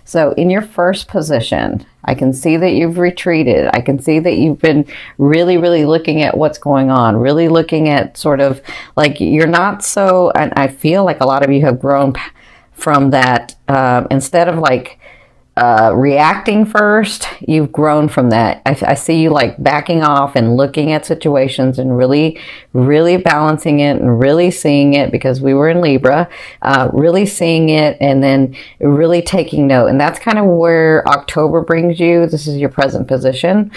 So in your first position, I can see that you've retreated. I can see that you've been really, really looking at what's going on, really looking at sort of like you're not so, and I feel like a lot of you have grown from that. Instead of like reacting first, you've grown from that. I see you like backing off and looking at situations and really, really balancing it and really seeing it, because we were in Libra, really seeing it and then really taking note. And that's kind of where October brings you. This is your present position,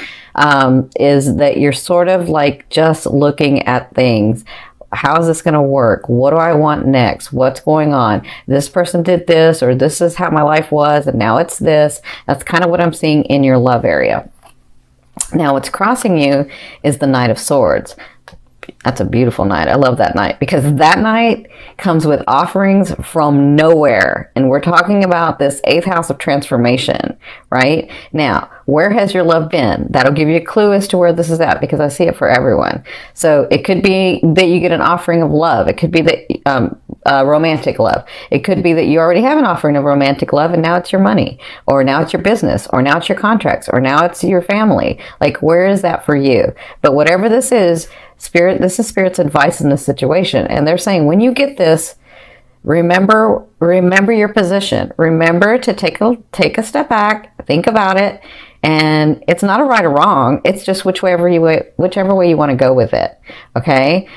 is that you're sort of like just looking at things. How is this going to work? What do I want next? What's going on? This person did this, or this is how my life was, and now it's this. That's kind of what I'm seeing in your love area. Now, what's crossing you is the Knight of Swords. That's a beautiful night. I love that night, because that night comes with offerings from nowhere. And we're talking about this 8th house of transformation, right? Now, where has your love been? That'll give you a clue as to where this is at, because I see it for everyone. So it could be that you get an offering of love. It could be that romantic love. It could be that you already have an offering of romantic love and now it's your money, or now it's your business, or now it's your contracts, or now it's your family. Like, where is that for you? But whatever this is, Spirit, this is Spirit's advice in this situation. And they're saying, when you get this, remember your position. Remember to take a step back, think about it. And it's not a right or wrong. It's just whichever way you want to go with it. Okay.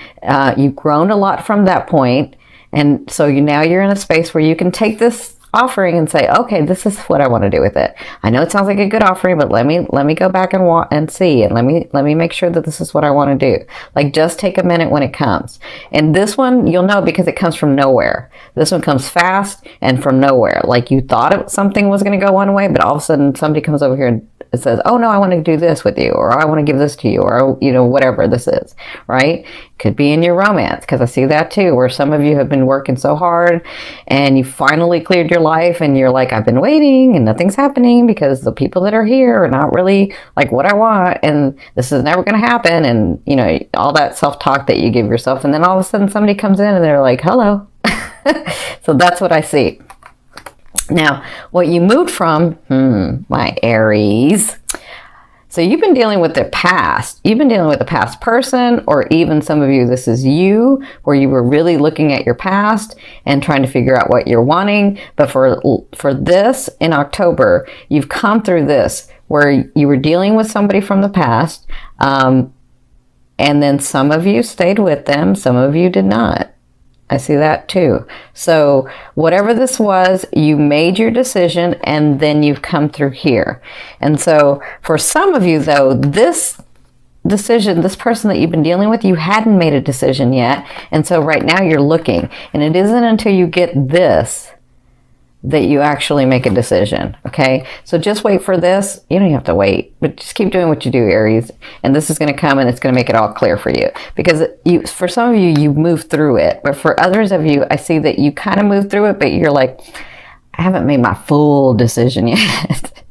You've grown a lot from that point. And so now you're in a space where you can take this offering and say, okay, this is what I want to do with it. I know it sounds like a good offering, but let me go back and see, and let me make sure that this is what I want to do. Like, just take a minute when it comes. And this one, you'll know because it comes from nowhere. This one comes fast and from nowhere. Like, you thought something was going to go one way, but all of a sudden somebody comes over here and it says, oh no, I want to do this with you, or I want to give this to you, or, you know, whatever this is, right? Could be in your romance, because I see that too, where some of you have been working so hard and you finally cleared your life and you're like, I've been waiting and nothing's happening because the people that are here are not really like what I want, and this is never going to happen, and, you know, all that self-talk that you give yourself, and then all of a sudden somebody comes in and they're like, hello. So that's what I see. Now, what you moved from, my Aries. So you've been dealing with the past. You've been dealing with a past person, or even some of you, this is you, where you were really looking at your past and trying to figure out what you're wanting. But for this in October, you've come through this where you were dealing with somebody from the past. And then some of you stayed with them. Some of you did not. I see that too. So whatever this was, you made your decision and then you've come through here. And so for some of you though, this decision, this person that you've been dealing with, you hadn't made a decision yet. And so right now you're looking, and it isn't until you get this that you actually make a decision. Okay. So just wait for this. You don't have to wait, but just keep doing what you do, Aries. And this is going to come and it's going to make it all clear for you, because for some of you, you move through it, but for others of you, I see that you kind of move through it, but you're like, I haven't made my full decision yet.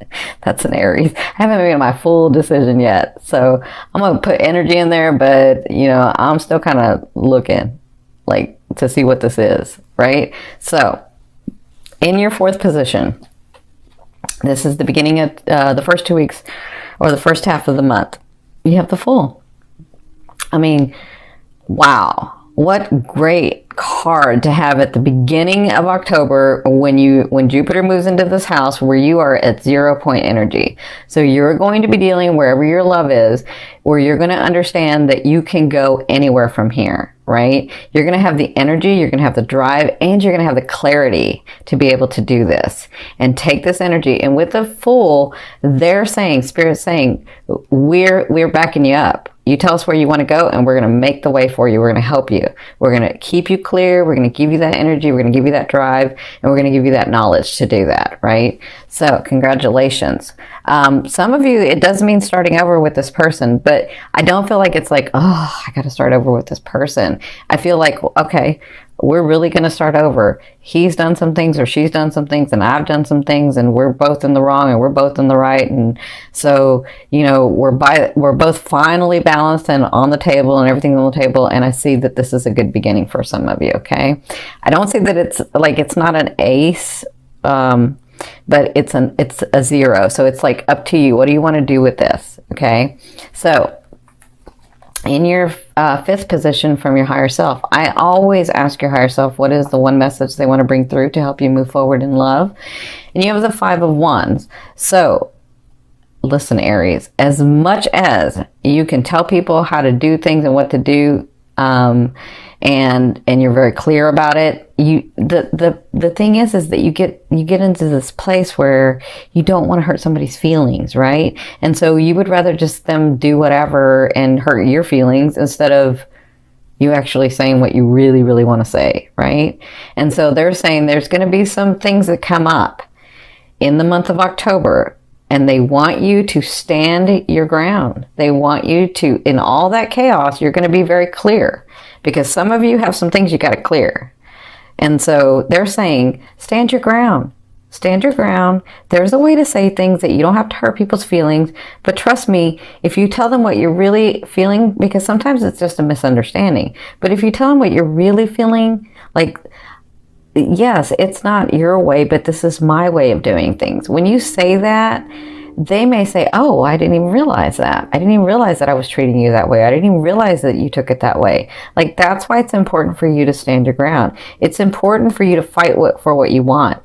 That's an Aries. I haven't made my full decision yet. So I'm going to put energy in there, but you know, I'm still kind of looking like to see what this is. Right. So in your 4th position, this is the beginning of the first 2 weeks, or the first half of the month. You have the Fool. I mean, wow. What great card to have at the beginning of October when Jupiter moves into this house where you are at 0 point energy. So you're going to be dealing wherever your love is, where you're going to understand that you can go anywhere from here. Right? You're going to have the energy, you're going to have the drive, and you're going to have the clarity to be able to do this and take this energy. And with the Fool, they're saying, Spirit's saying, we're backing you up. You tell us where you want to go, and we're going to make the way for you. We're going to help you. We're going to keep you clear. We're going to give you that energy. We're going to give you that drive, and we're going to give you that knowledge to do that. Right? So congratulations. Some of you, it does mean starting over with this person, but I don't feel like it's like, oh, I got to start over with this person. I feel like, okay, we're really going to start over. He's done some things, or she's done some things, and I've done some things, and we're both in the wrong and we're both in the right. And so, you know, we're both finally balanced and on the table, and everything's on the table. And I see that this is a good beginning for some of you. Okay. I don't see that it's like, it's not an ace, but it's a 0. So it's like up to you. What do you want to do with this? Okay. So in your 5th position from your higher self, I always ask your higher self, what is the one message they want to bring through to help you move forward in love? And you have the 5 of Wands. So listen, Aries, as much as you can tell people how to do things and what to do, and you're very clear about it, the thing is that you get into this place where you don't want to hurt somebody's feelings, right? And so you would rather just them do whatever and hurt your feelings instead of you actually saying what you really, really want to say, right? And so they're saying there's going to be some things that come up in the month of October, and they want you to stand your ground. They want you to, in all that chaos, you're going to be very clear, because some of you have some things you got to clear. And so they're saying, stand your ground. Stand your ground. There's a way to say things that you don't have to hurt people's feelings. But trust me, if you tell them what you're really feeling, because sometimes it's just a misunderstanding, but if you tell them what you're really feeling, like, yes, it's not your way, but this is my way of doing things. When you say that, they may say, oh, I didn't even realize that. I didn't even realize that I was treating you that way. I didn't even realize that you took it that way. Like, that's why it's important for you to stand your ground. It's important for you to fight for what you want.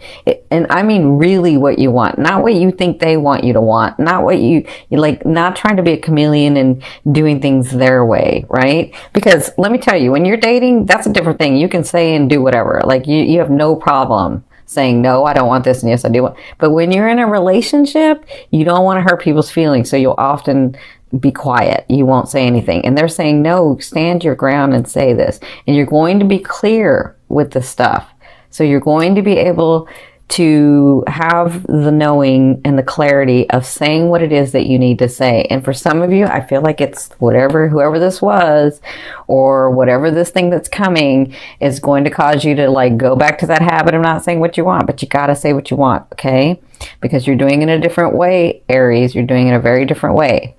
And I mean really what you want, not what you think they want you to want, not what you like, not trying to be a chameleon and doing things their way, right? Because let me tell you, when you're dating, that's a different thing. You can say and do whatever. Like, you have no problem saying, no, I don't want this, and yes, I do want. But when you're in a relationship, you don't want to hurt people's feelings, so you'll often be quiet. You won't say anything. And they're saying, no, stand your ground and say this. And you're going to be clear with the stuff. So you're going to be able to have the knowing and the clarity of saying what it is that you need to say. And for some of you, I feel like it's whoever this was, or whatever this thing that's coming is going to cause you to like go back to that habit of not saying what you want, but you got to say what you want, okay? Because you're doing it in a different way, Aries. You're doing it a very different way.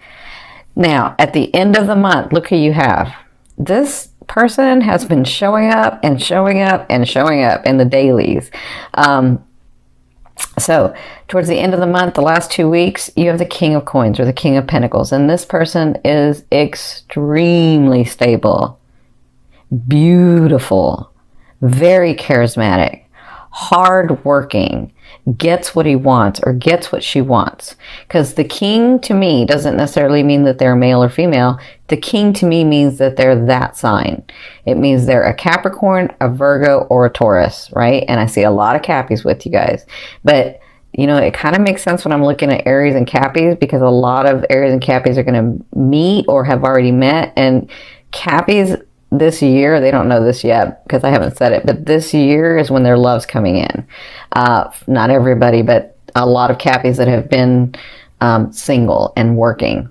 Now, at the end of the month, look who you have. This person has been showing up and showing up and showing up in the dailies. So towards the end of the month, the last 2 weeks, you have the King of Coins or the King of Pentacles. And this person is extremely stable, beautiful, very charismatic, hardworking, gets what he wants or gets what she wants. Because the king to me doesn't necessarily mean that they're male or female. The king to me means that they're that sign. It means they're a Capricorn, a Virgo, or a Taurus, right? And I see a lot of Cappies with you guys. But, you know, it kind of makes sense when I'm looking at Aries and Cappies, because a lot of Aries and Cappies are going to meet or have already met. And Cappies this year, they don't know this yet because I haven't said it, but this year is when their love's coming in. Not everybody, but a lot of Cappies that have been single and working.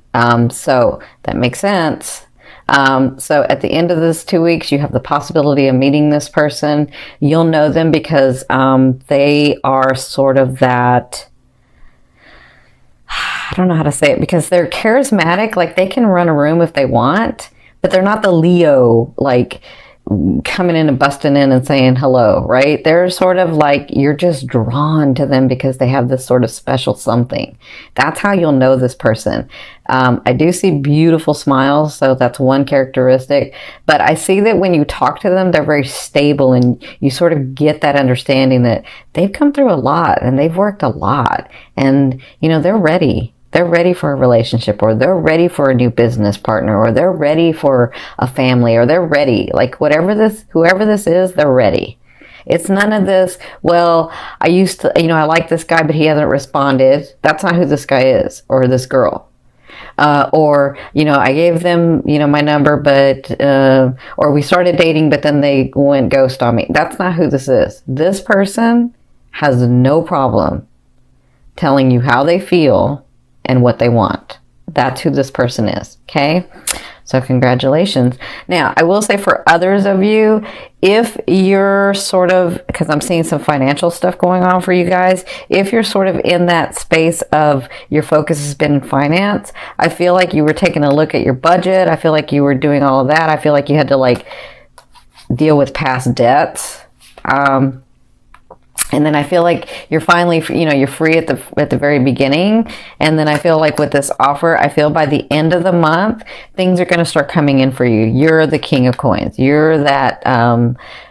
So that makes sense. So at the end of this 2 weeks, you have the possibility of meeting this person. You'll know them because they are sort of that, I don't know how to say it, because they're charismatic. Like, they can run a room if they want, but they're not the Leo, like, coming in and busting in and saying hello, right? They're sort of like, you're just drawn to them because they have this sort of special something. That's how you'll know this person. I do see beautiful smiles, so that's one characteristic. But I see that when you talk to them, they're very stable, and you sort of get that understanding that they've come through a lot and they've worked a lot, and, you know, they're ready. They're ready for a relationship, or they're ready for a new business partner, or they're ready for a family, or they're ready. Like, whoever this is, they're ready. It's none of this, well, I used to, you know, I like this guy, but he hasn't responded. That's not who this guy is, or this girl. Or, you know, I gave them, you know, my number, but, or we started dating, but then they went ghost on me. That's not who this is. This person has no problem telling you how they feel and what they want. That's who this person is, okay? So congratulations. Now, I will say for others of you, if you're sort of, because I'm seeing some financial stuff going on for you guys, if you're sort of in that space of your focus has been in finance, I feel like you were taking a look at your budget. I feel like you were doing all of that. I feel like you had to, like, deal with past debts. And then I feel like you're finally, you're free at the very beginning. And then I feel like with this offer, I feel by the end of the month, things are going to start coming in for you. You're the king of coins. You're that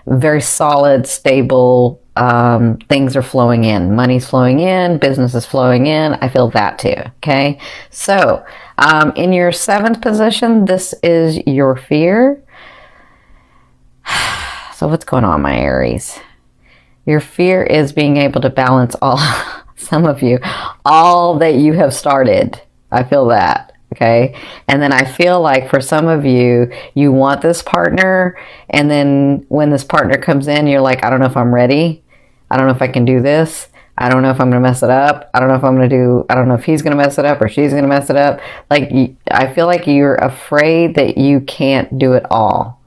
very solid, stable, things are flowing in. Money's flowing in. Business is flowing in. I feel that too. Okay. So in your 7th position, this is your fear. So what's going on, my Aries? Your fear is being able to balance some of you, all that you have started. I feel that, okay? And then I feel like for some of you, you want this partner, and then when this partner comes in, you're like, I don't know if I'm ready. I don't know if I can do this. I don't know if I'm going to mess it up. I don't know if he's going to mess it up or she's going to mess it up. Like, I feel like you're afraid that you can't do it all.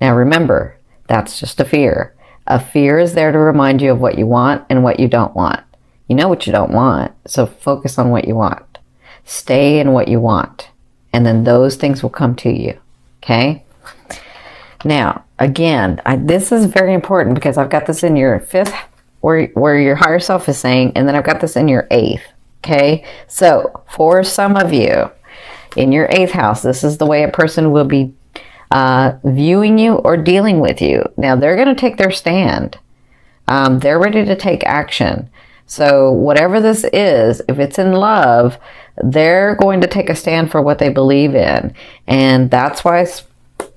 Now remember, that's just a fear. A fear is there to remind you of what you want and what you don't want. You know what you don't want, so focus on what you want. Stay in what you want, and then those things will come to you, okay? Now, again, this is very important because I've got this in your 5th, where your higher self is saying, and then I've got this in your 8th, okay? So, for some of you, in your 8th house, this is the way a person will be viewing you or dealing with you. Now they're going to take their stand. They're ready to take action. So whatever this is, if it's in love, they're going to take a stand for what they believe in. And that's why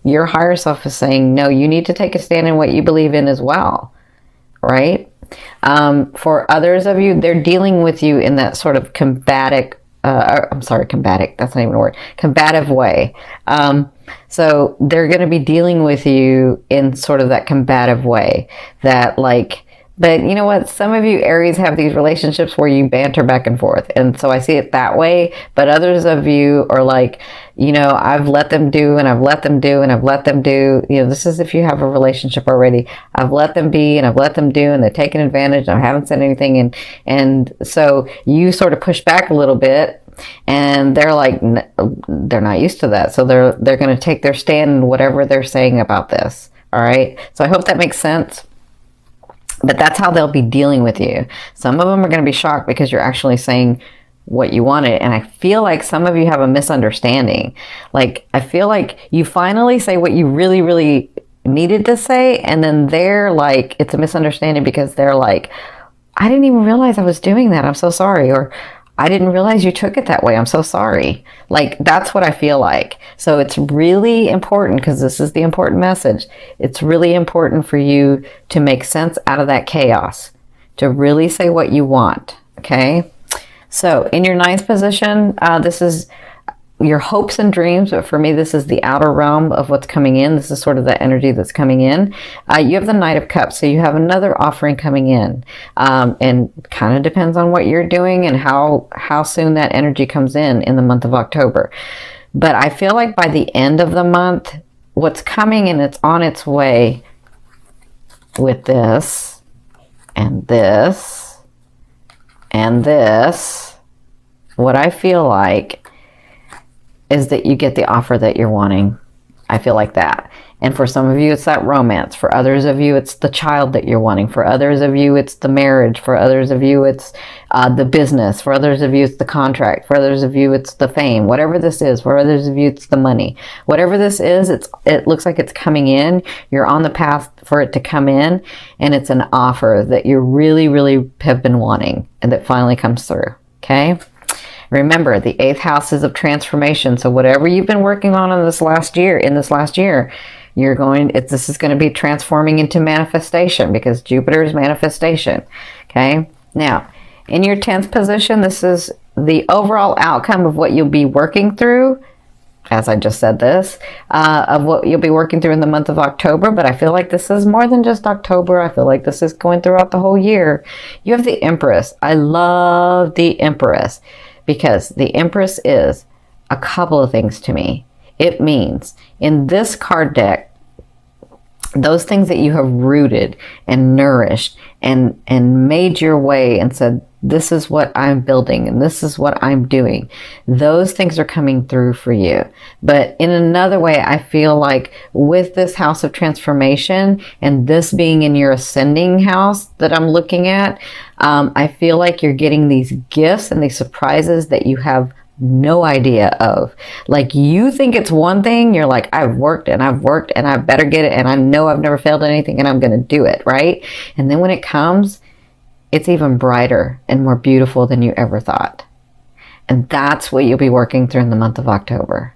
your higher self is saying, no, you need to take a stand in what you believe in as well. Right? For others of you, they're dealing with you in that sort of combative, that's not even a word, combative way. So they're going to be dealing with you in sort of that combative way, that like, but you know what? Some of you Aries have these relationships where you banter back and forth. And so I see it that way. But others of you are like, I've let them do and I've let them do and I've let them do. This is if you have a relationship already. I've let them be and I've let them do, and they're taking advantage. And I haven't said anything. And so you sort of push back a little bit. And they're like, they're not used to that. So they're going to take their stand in whatever they're saying about this. All right. So I hope that makes sense. But that's how they'll be dealing with you. Some of them are going to be shocked because you're actually saying what you wanted. And I feel like some of you have a misunderstanding. Like, I feel like you finally say what you really, really needed to say. And then they're like, it's a misunderstanding because they're like, I didn't even realize I was doing that. I'm so sorry. Or I didn't realize you took it that way. I'm so sorry. Like, that's what I feel like. So it's really important, because this is the important message. It's really important for you to make sense out of that chaos, to really say what you want. Okay. So in your 9th position, this is your hopes and dreams, but for me, this is the outer realm of what's coming in. This is sort of the energy that's coming in. You have the Knight of Cups, so you have another offering coming in, and kind of depends on what you're doing and how soon that energy comes in the month of October. But I feel like by the end of the month, what's coming and it's on its way with this and this and this, what I feel like is that you get the offer that you're wanting. I feel like that. And for some of you, it's that romance. For others of you, it's the child that you're wanting. For others of you, it's the marriage. For others of you, it's the business. For others of you, it's the contract. For others of you, it's the fame. Whatever this is. For others of you, it's the money. Whatever this is, it looks like it's coming in. You're on the path for it to come in. And it's an offer that you really, really have been wanting and that finally comes through. Okay? Remember, the 8th house is of transformation. So whatever you've been working on in this last year, this is going to be transforming into manifestation, because Jupiter is manifestation. Okay. Now, in your 10th position, this is the overall outcome of what you'll be working through, as I just said this, of what you'll be working through in the month of October. But I feel like this is more than just October. I feel like this is going throughout the whole year. You have the Empress. I love the Empress, because the Empress is a couple of things to me. It means in this card deck, those things that you have rooted and nourished and made your way and said, This is what I'm building and this is what I'm doing. Those things are coming through for you. But in another way, I feel like with this house of transformation and this being in your ascending house that I'm looking at, I feel like you're getting these gifts and these surprises that you have no idea of. Like, you think it's one thing, you're like, I've worked and I better get it, and I know I've never failed at anything and I'm going to do it, right? And then when it comes, it's even brighter and more beautiful than you ever thought. And that's what you'll be working through in the month of October.